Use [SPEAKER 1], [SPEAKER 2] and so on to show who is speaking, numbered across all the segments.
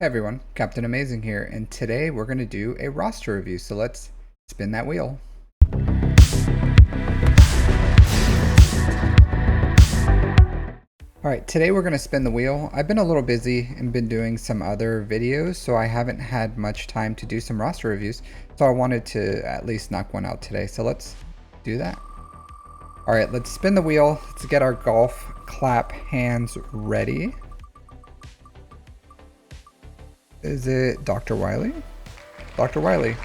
[SPEAKER 1] Hey everyone, Captain Amazing here, and today we're going to do a roster review, so let's spin that wheel. Alright, today we're going to spin the wheel. I've been a little busy and been doing some other videos, so I haven't had much time to do some roster reviews, so I wanted to at least knock one out today, so let's do that. Alright, let's spin the wheel. Let's get our golf clap hands ready. Is it Dr. Wiley? Dr. Wiley.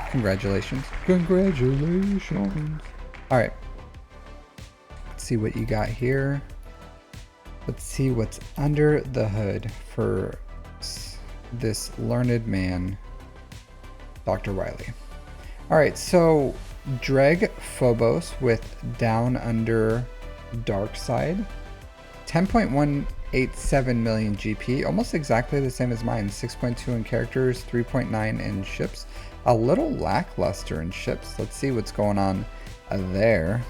[SPEAKER 1] Congratulations. Congratulations. All right. Let's see what you got here. Let's see what's under the hood for this learned man, Dr. Wiley. All right, so Dreg Phobos with Down Under Dark Side. 10.187 million GP, almost exactly the same as mine. 6.2 in characters, 3.9 in ships. A little lackluster in ships. Let's see what's going on there.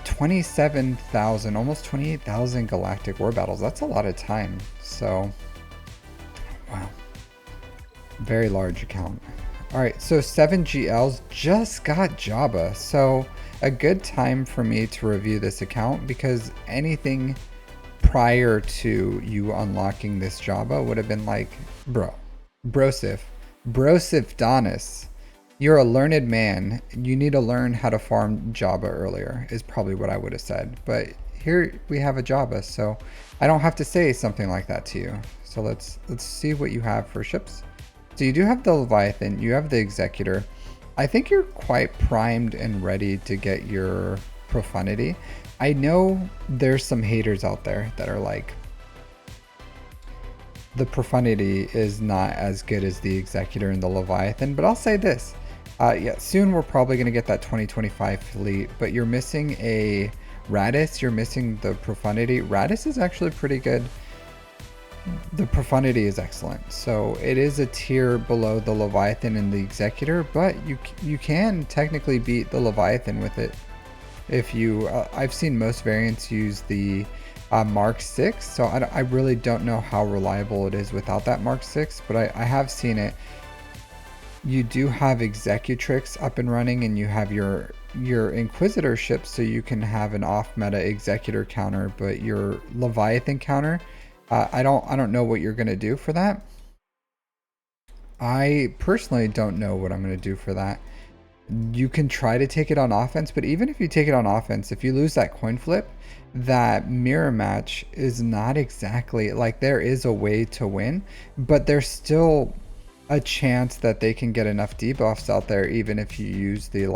[SPEAKER 1] 27,000, almost 28,000 galactic war battles. That's a lot of time. So, wow. Very large account. All right, so 7 GLs just got Jabba. So a good time for me to review this account because anything prior to you unlocking this Jabba would have been like, Brosif Donis, you're a learned man. You need to learn how to farm Jabba earlier is probably what I would have said. But here we have a Jabba, so I don't have to say something like that to you. So let's see what you have for ships. So you do have the Leviathan, you have the Executor. I think you're quite primed and ready to get your Profundity. I know there's some haters out there that are like, the Profundity is not as good as the Executor and the Leviathan, but I'll say this. Yeah, soon we're probably going to get that 2025 fleet, but you're missing a Radis, you're missing the Profundity. Radis is actually pretty good. The Profundity is excellent, so it is a tier below the Leviathan and the Executor, but you can technically beat the Leviathan with it. If you, I've seen most variants use the Mark 6, so I really don't know how reliable it is without that Mark 6, but I have seen it. You do have Executrix up and running, and you have your Inquisitor ship, so you can have an off-meta Executor counter, but your Leviathan counter, I don't know what you're gonna do for that. I personally don't know what I'm gonna do for that. You can try to take it on offense, but even if you take it on offense, if you lose that coin flip, that mirror match is not exactly like, there is a way to win, but there's still a chance that they can get enough debuffs out there. Even if you use the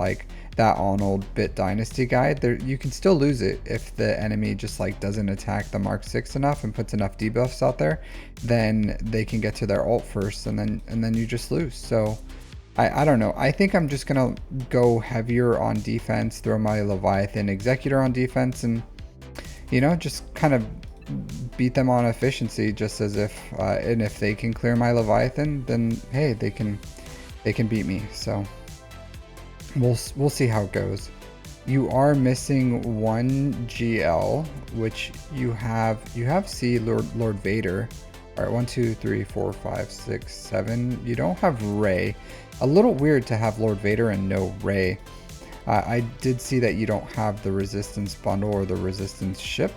[SPEAKER 1] that Arnold Bit Dynasty guide, there you can still lose it if the enemy just doesn't attack the Mark 6 enough and puts enough debuffs out there. Then they can get to their ult first, and then you just lose. So I don't know. I think I'm just gonna go heavier on defense, throw my Leviathan Executor on defense, and just kind of beat them on efficiency, just as if and if they can clear my Leviathan, then hey, they can beat me. So we'll see how it goes. You are missing one GL, which you have C Lord Vader. All right, 1 2 3 4 5 6 7. You don't have Rey. A little weird to have Lord Vader and no Rey. I did see that you don't have the Resistance bundle or the Resistance ship.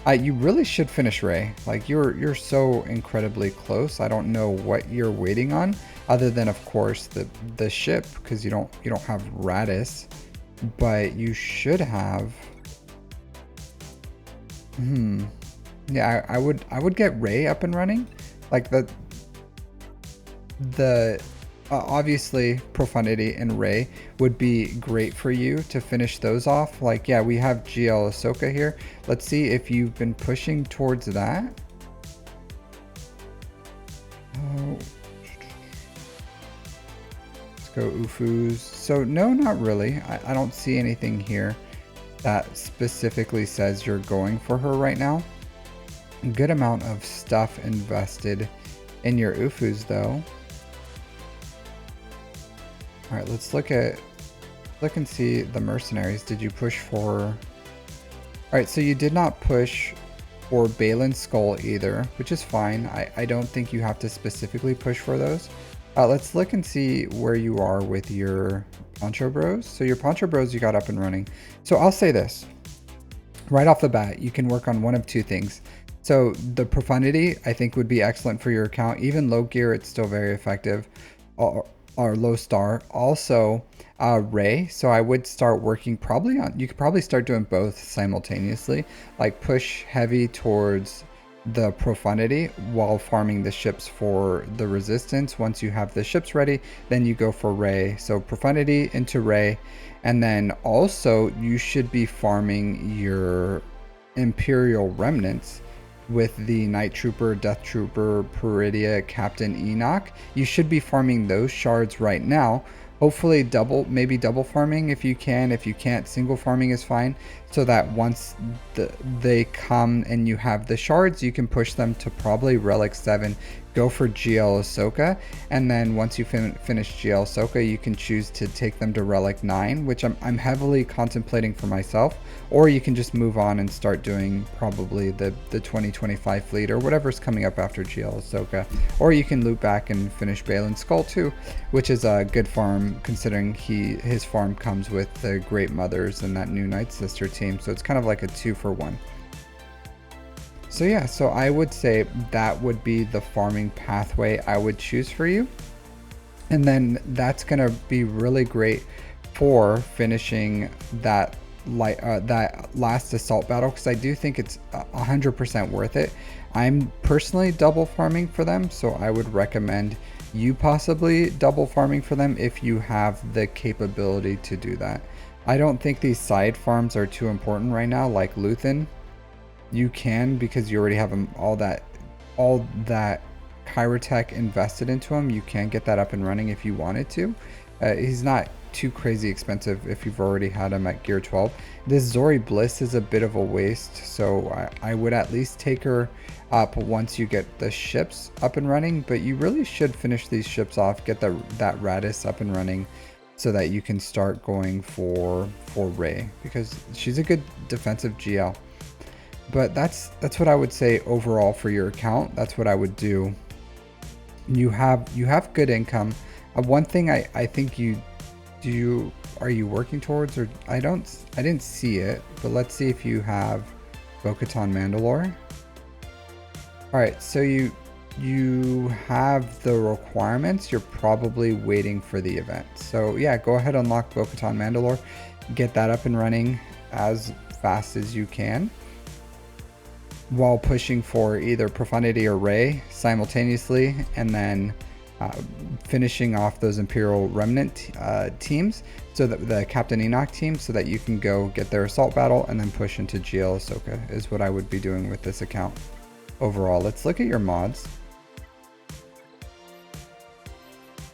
[SPEAKER 1] You really should finish Rey. You're so incredibly close. I don't know what you're waiting on, other than of course the ship, because you don't have Radis, but you should have. Yeah, I would get Rey up and running, the obviously Profundity and Rey would be great for you to finish those off. Yeah, we have GL Ahsoka here. Let's see if you've been pushing towards that. Oh. Let's go Ufus. So no, not really. I don't see anything here that specifically says you're going for her right now. A good amount of stuff invested in your Ufus though. All right, let's look and see the mercenaries. Did you push for? All right, so you did not push for Balin Skull either, which is fine. I don't think you have to specifically push for those. Let's look and see where you are with your Poncho Bros. So your Poncho Bros you got up and running. So I'll say this. Right off the bat, you can work on one of two things. So the Profundity, I think, would be excellent for your account. Even low gear, it's still very effective. Or low star. Also, Ray. So I would start working probably on, you could probably start doing both simultaneously. Like push heavy towards the Profundity while farming the ships for the resistance. Once you have the ships ready, then you go for Ray. So Profundity into Ray. And then also you should be farming your Imperial Remnants with the Night Trooper, Death Trooper, Peridia, Captain Enoch. You should be farming those shards right now. Hopefully maybe double farming if you can. If you can't, single farming is fine. So that once they come and you have the shards, you can push them to probably Relic 7, go for GL Ahsoka, and then once you finish GL Ahsoka, you can choose to take them to Relic 9, which I'm heavily contemplating for myself, or you can just move on and start doing probably the 2025 fleet or whatever's coming up after GL Ahsoka, or you can loop back and finish Balin Skull too, which is a good farm considering his farm comes with the Great Mothers and that new Night Sister team, so it's kind of like a 2-for-1. So yeah, so I would say that would be the farming pathway I would choose for you. And then that's going to be really great for finishing that last assault battle, because I do think it's 100% worth it. I'm personally double farming for them, so I would recommend you possibly double farming for them if you have the capability to do that. I don't think these side farms are too important right now, like Luthen. You can, because you already have all that Chirotech invested into him. You can get that up and running if you wanted to. He's not too crazy expensive if you've already had him at gear 12. This Zori Bliss is a bit of a waste, so I would at least take her up once you get the ships up and running, but you really should finish these ships off, get that Radis up and running, so that you can start going for Rey, because she's a good defensive GL. But that's what I would say overall for your account. That's what I would do. You have good income. One thing I think are you working towards, or I didn't see it, but let's see if you have Bo-Katan Mandalore. All right, so you have the requirements. You're probably waiting for the event. So yeah, go ahead and unlock Bo-Katan Mandalore, get that up and running as fast as you can, while pushing for either Profundity or Rey simultaneously, and then finishing off those Imperial Remnant teams, so that the Captain Enoch team, so that you can go get their assault battle and then push into GL Ahsoka, is what I would be doing with this account overall. Let's look at your mods.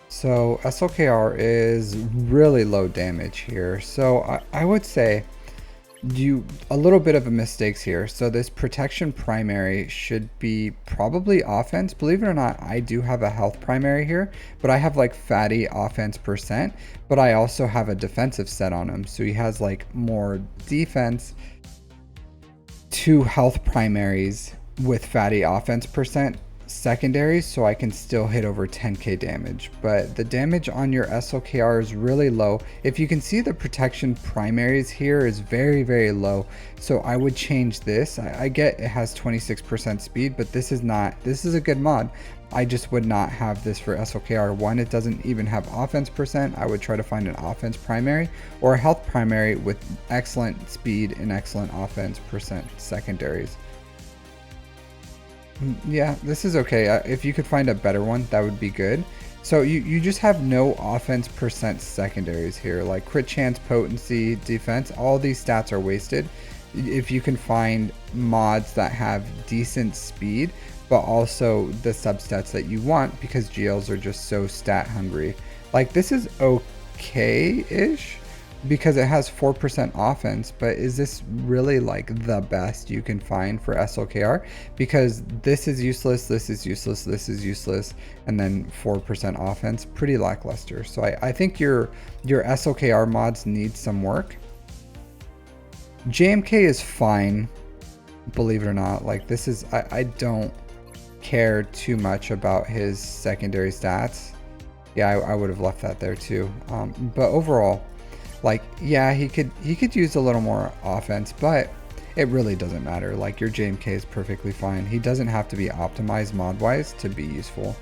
[SPEAKER 1] So SLKR is really low damage here, so I would say a little bit of a mistakes here. So this protection primary should be probably offense. Believe it or not, I do have a health primary here, but I have like fatty offense %, but I also have a defensive set on him, so he has like more defense, 2 health primaries with fatty offense % secondaries, so I can still hit over 10k damage. But the damage on your SLKR is really low. If you can see, the protection primaries here is very, very low, so I would change this. I get it has 26% speed, but this is a good mod. I just would not have this for SLKR. One, it doesn't even have offense %. I would try to find an offense primary or a health primary with excellent speed and excellent offense % secondaries. Yeah, this is okay. If you could find a better one, that would be good. So you just have no offense % secondaries here, like crit chance, potency, defense. All these stats are wasted. If you can find mods that have decent speed, but also the substats that you want, because GLs are just so stat hungry. Like this is okay-ish, because it has 4% offense, but is this really like the best you can find for SLKR? Because this is useless, this is useless, this is useless, and then 4% offense, pretty lackluster. So I think your SLKR mods need some work. JMK is fine. believe it or not. Like, this is, I don't care too much about his secondary stats. Yeah, I would have left that there too. But overall, like, yeah, he could use a little more offense, but it really doesn't matter. Like, your JMK is perfectly fine. He doesn't have to be optimized mod-wise to be useful.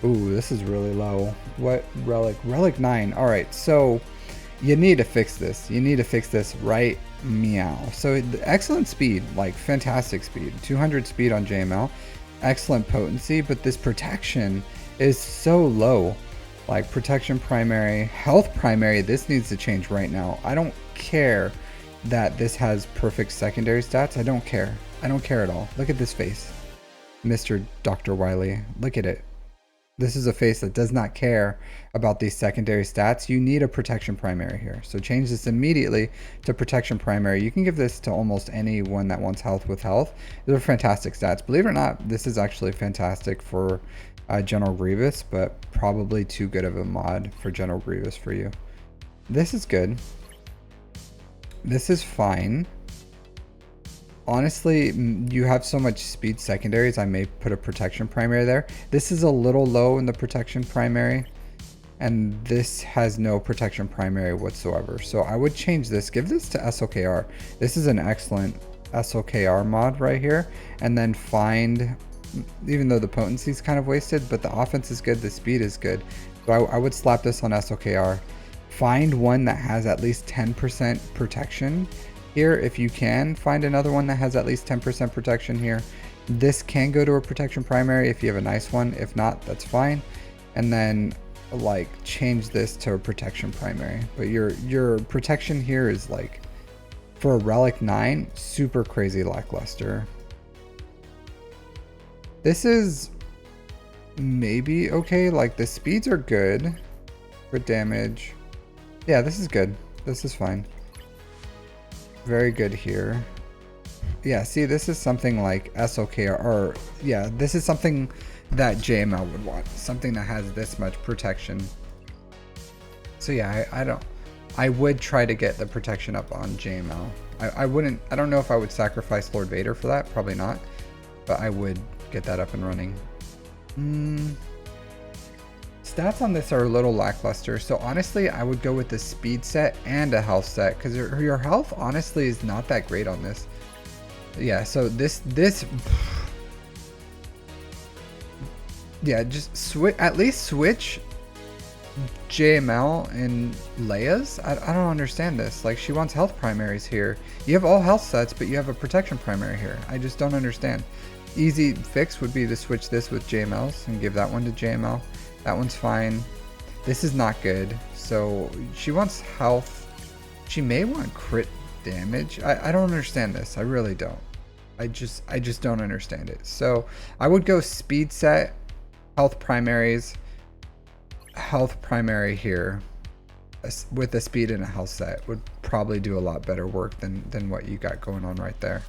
[SPEAKER 1] Ooh, this is really low. What relic? Relic 9. All right, so you need to fix this. You need to fix this right meow. So excellent speed, like fantastic speed. 200 speed on JML. Excellent potency, but this protection is so low. Like, protection primary, health primary, this needs to change right now. I don't care that this has perfect secondary stats. I don't care. I don't care at all. Look at this face. Mr. Dr. Wiley. Look at it. This is a face that does not care about these secondary stats. You need a protection primary here. So change this immediately to protection primary. You can give this to almost anyone that wants health with health. These are fantastic stats. Believe it or not, this is actually fantastic for General Grievous, but probably too good of a mod for General Grievous for you. This is good. This is fine. Honestly, you have so much speed secondaries, I may put a protection primary there. This is a little low in the protection primary, and this has no protection primary whatsoever. So I would change this, give this to SOKR. This is an excellent SOKR mod right here. And then find, even though the potency is kind of wasted, but the offense is good, the speed is good. So I would slap this on SOKR. Find one that has at least 10% protection here. If you can find another one that has at least 10% protection here, this can go to a protection primary if you have a nice one. If not, that's fine. And then like change this to a protection primary. But your protection here is like, for a relic 9, super crazy lackluster. This is maybe okay. Like, the speeds are good for damage. Yeah, this is good. This is fine. Very good here. Yeah, see, this is something like SOKR, or yeah, this is something that JML would want. Something that has this much protection. So yeah, I would try to get the protection up on JML. I don't know if I would sacrifice Lord Vader for that, probably not. But I would get that up and running. Stats on this are a little lackluster, so honestly I would go with the speed set and a health set, because your health honestly is not that great on this. Yeah, so this yeah, just at least switch JML and Leia's. I don't understand this. Like, she wants health primaries here. You have all health sets, but you have a protection primary here. I just don't understand. Easy fix would be to switch this with JML's and give that one to JML. That one's fine. This is not good. So she wants health. She may want crit damage. I don't understand this. I really don't. I just don't understand it. So I would go speed set, health primaries, health primary here with a speed and a health set would probably do a lot better work than what you got going on right there.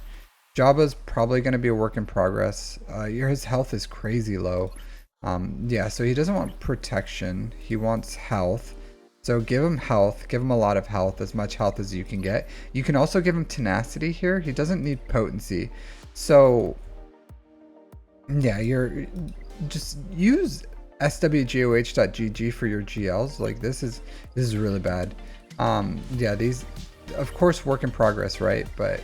[SPEAKER 1] Jabba's probably going to be a work in progress. His health is crazy low. Yeah, so he doesn't want protection. He wants health. So give him health. Give him a lot of health, as much health as you can get. You can also give him tenacity here. He doesn't need potency. So yeah, you're just use swgoh.gg for your GLs. Like, this is really bad. Yeah, these of course work in progress, right? But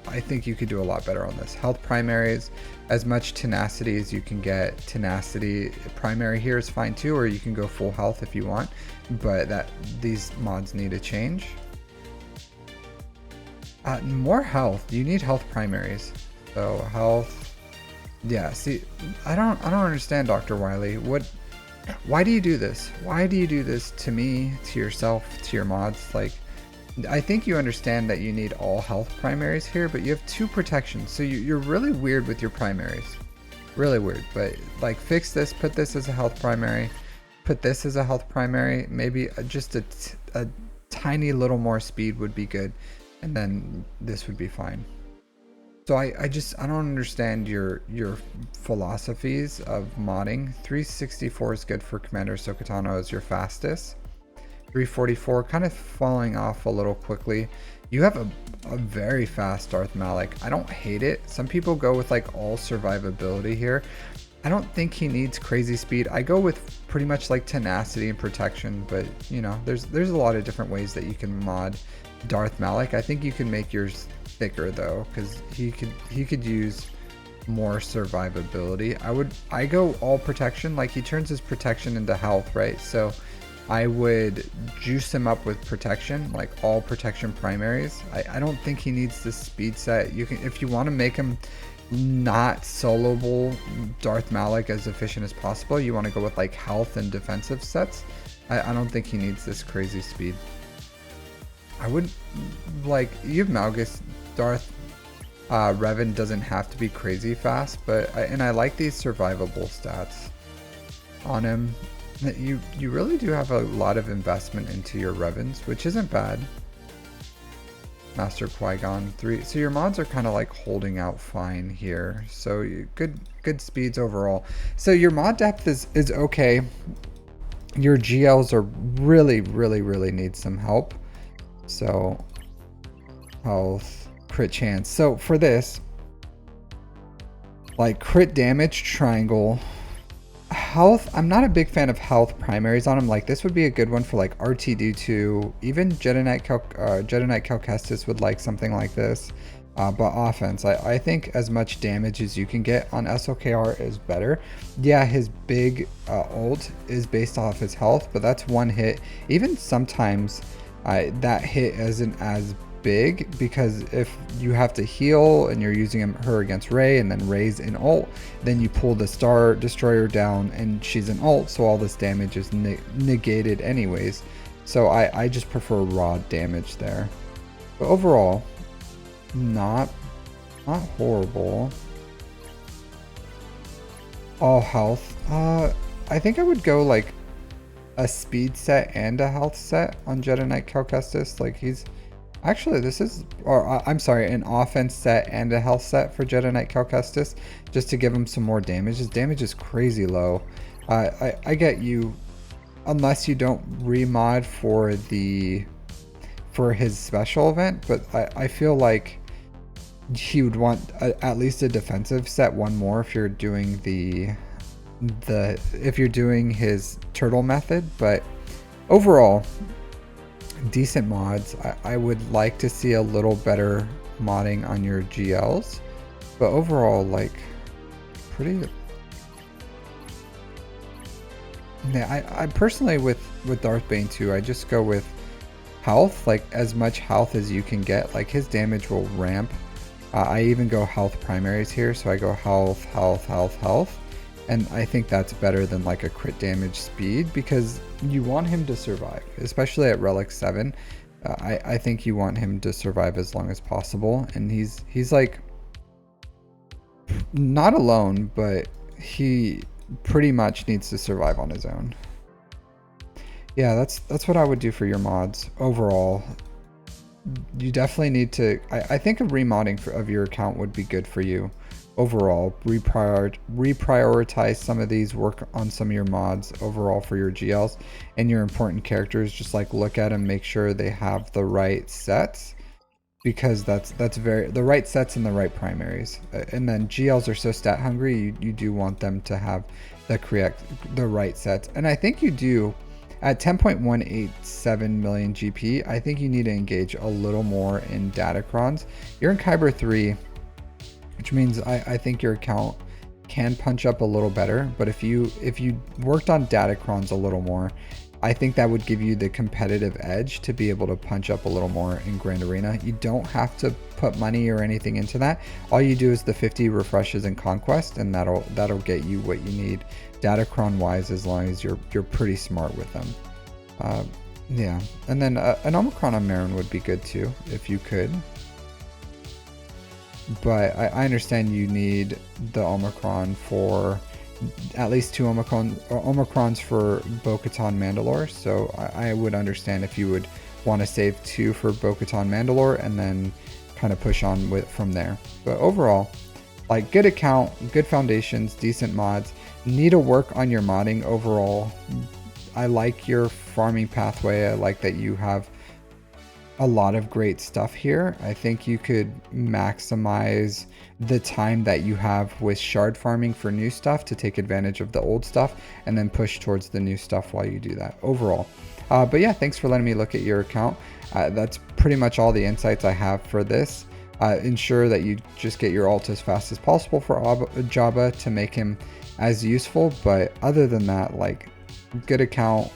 [SPEAKER 1] I think you could do a lot better on this. Health primaries, as much tenacity as you can get. Tenacity primary here is fine too, or you can go full health if you want, but these mods need to change. More health. You need health primaries. So health. Yeah, see, I don't understand, Dr. Wiley. Why do you do this? Why do you do this to me, to yourself, to your mods? Like, I think you understand that you need all health primaries here, but you have 2 protections, so you're really weird with your primaries. Really weird, but like, fix this, put this as a health primary, put this as a health primary, maybe just a tiny little more speed would be good, and then this would be fine. So I don't understand your philosophies of modding. 364 is good for Commander Ahsoka Tano as your fastest. 344 kind of falling off a little quickly. You have a very fast Darth Malik. I don't hate it. Some people go with like all survivability here. I don't think he needs crazy speed. I go with pretty much like tenacity and protection, but you know, there's a lot of different ways that you can mod Darth Malik. I think you can make yours thicker though, because he could use more survivability. I go all protection. Like he turns his protection into health, right? So I would juice him up with protection, like all protection primaries. I don't think he needs this speed set. You can, if you want to make him not soloable Darth Malik as efficient as possible, you want to go with like health and defensive sets. I don't think he needs this crazy speed. I would like, you have Malgus. Darth Revan doesn't have to be crazy fast, but I like these survivable stats on him. You really do have a lot of investment into your Revans, which isn't bad. Master Qui-Gon 3. So your mods are kind of like holding out fine here. So good speeds overall. So your mod depth is okay. Your GLs are really need some help. So health, crit chance. So for this, like crit damage triangle, health, I'm not a big fan of health primaries on him. Like this would be a good one for like RTD2, even Jedi Knight Cal Kestis would like something like this. But offense, I think as much damage as you can get on SLKR is better. Yeah, his big ult is based off his health, but that's one hit. Even sometimes that hit isn't as big, because if you have to heal and you're using her against Rey, and then Rey's in ult, then you pull the Star Destroyer down and she's in ult, so all this damage is negated anyways. So I just prefer raw damage there. But overall, not horrible. All health. I think I would go like a speed set and a health set on Jedi Knight Cal Kestis. Like he's actually, this is, or I'm sorry, an offense set and a health set for Jedi Knight Cal Kestis, just to give him some more damage. His damage is crazy low. I get you, unless you don't remod for his special event, but I feel like he would want at least a defensive set, one more, if you're doing if you're doing his turtle method. But overall, decent mods. I would like to see a little better modding on your GLs, but overall, like, pretty. Yeah, I personally with Darth Bane 2, I just go with health, like as much health as you can get. Like his damage will ramp. I even go health primaries here, so I go health, and I think that's better than like a crit damage speed, because you want him to survive, especially at Relic 7. I think you want him to survive as long as possible, and he's like not alone, but he pretty much needs to survive on his own. Yeah, that's what I would do for your mods overall. You definitely need to, I think a remodding of your account would be good for you overall. Reprioritize some of these, work on some of your mods overall for your GLs and your important characters. Just like look at them, make sure they have the right sets, because that's the right sets and the right primaries. And then GLs are so stat hungry, you do want them to have the right sets. And I think you do. At 10.187 million GP, I think you need to engage a little more in Datacrons. You're in Kyber 3, which means I think your account can punch up a little better. But if you worked on Datacrons a little more, I think that would give you the competitive edge to be able to punch up a little more in Grand Arena. You don't have to put money or anything into that. All you do is the 50 refreshes in Conquest, and that'll get you what you need Datacron wise, as long as you're pretty smart with them. Yeah, and then an Omicron on Marin would be good too, if you could. But I understand you need the Omicron for at least 2 Omicrons for Bo-Katan Mandalore. So I would understand if you would want to save 2 for Bo-Katan Mandalore and then kind of push on from there. But overall, like, good account, good foundations, decent mods. Need to work on your modding overall. I like your farming pathway. I like that you have a lot of great stuff here. I think you could maximize the time that you have with shard farming for new stuff to take advantage of the old stuff and then push towards the new stuff while you do that overall. But yeah, thanks for letting me look at your account. That's pretty much all the insights I have for this. Ensure that you just get your alt as fast as possible for Jabba to make him as useful. But other than that, like, good account.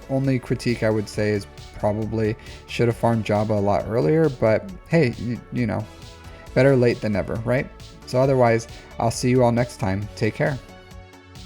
[SPEAKER 1] Only critique I would say is probably should have farmed Jabba a lot earlier, but hey, you know, better late than never, right? So otherwise, I'll see you all next time. Take care.